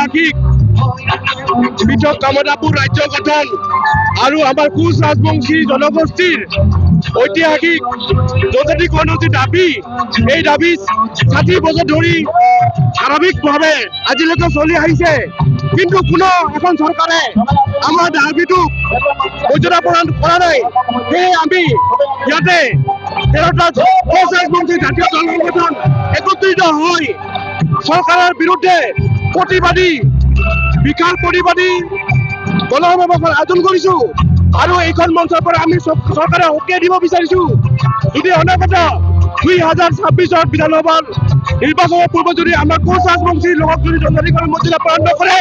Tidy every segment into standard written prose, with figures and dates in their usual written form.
ঐতিহাসিক পৃথক কামতাপুৰ ৰাজ্য গঠন আৰু আমাৰ কোচ ৰাজবংশী জনগোষ্ঠীৰ ঐতিহাসিক জনজাতিকৰণৰ যি দাবী, এই দাবী ৬০ বছৰ ধৰি ধাৰাবাহিকভাৱে আজিলৈকে চলি আহিছে। কিন্তু কোনো এখন চৰকাৰে আমাৰ দাবীটোক মৰ্যাদা প্ৰদান কৰা নাই। সেয়ে আমি ইয়াতে ১৩টা কোচ ৰাজবংশী জাতীয় দল সংগঠন একত্ৰিত হৈ চৰকাৰৰ বিৰুদ্ধে বিশাল প্ৰতিবাদী গণসমাৱেশৰ আয়োজন কৰিছো। আৰু এইখন মঞ্চৰ পৰা আমি চৰকাৰে সকীয়াই দিব বিচাৰিছো, যদি অনাগত 2026 বিধানসভাৰ নিৰ্বাচনৰ পূৰ্বে যদি আমাৰ কোচ ৰাজবংশীৰ লগত যদি জনজাতিকৰণ মৰ্যাদা প্ৰদান নকৰে,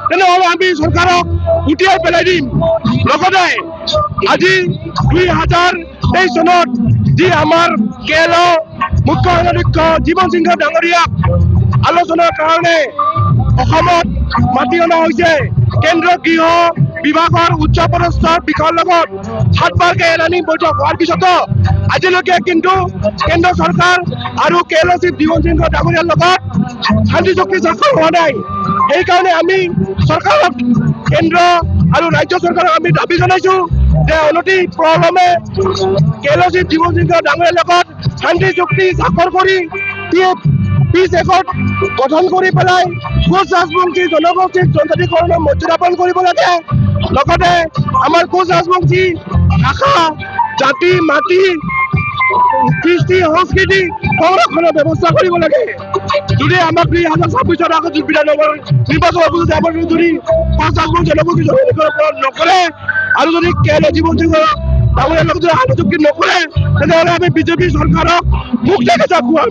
তেনেহ'লে আমি চৰকাৰক উঠিয়াই পেলাই দিম। লগতে আজি 2023 চনত যি আমাৰ কেৰেলা মুখ্য অধ্যক্ষ জীৱন সিংহ ডাঙৰীয়াক আলোচনাৰ কাৰণে অসমত মাতি অনা হৈছে। কেন্দ্ৰীয় গৃহ বিভাগৰ উচ্চপদস্থ বিষয়াৰ লগত 7বাৰকৈ এলানি বৈঠক হোৱাৰ পিছতো আজিলৈকে কিন্তু কেন্দ্ৰ চৰকাৰ আৰু কেৰেলা চিফ জীৱন সিংহ ডাঙৰীয়াৰ লগত শান্তি চুক্তি স্বাক্ষৰ হোৱা নাই। সেইকাৰণে আমি চৰকাৰক, কেন্দ্ৰ আৰু ৰাজ্য চৰকাৰক আমি দাবী জনাইছো যে অনতি পলমে কেৰেলা চিফ জীৱন সিংহ ডাঙৰীয়াৰ লগত শান্তি চুক্তি স্বাক্ষৰ কৰি পিছ একত গঠন কৰি পেলাই কোচ ৰাজবংশী জনগোষ্ঠীৰ জনজাতিকৰণৰ মৰ্যাদা প্ৰদান কৰিব লাগে। লগতে আমাৰ কোচ ৰাজবংশী ভাষা, জাতি, মাটি, কৃষ্টি, সংস্কৃতি সংৰক্ষণৰ ব্যৱস্থা কৰিব লাগে। যদি আমাক 2026 আগত বিধানসভাৰ নিৰ্বাচনৰ পিছত আমাৰ যদি কোচ ৰাজবংশী জনগোষ্ঠী জনজাতিকৰণ নকৰে আৰু যদি কেৰেলা জীৱন সিংহ ডাঙৰীয়াৰ লগত যদি শান্তি চুক্তি নকৰে, তেনেহ'লে আমি বিজেপি চৰকাৰক মুখ দেখাই খুৱাম।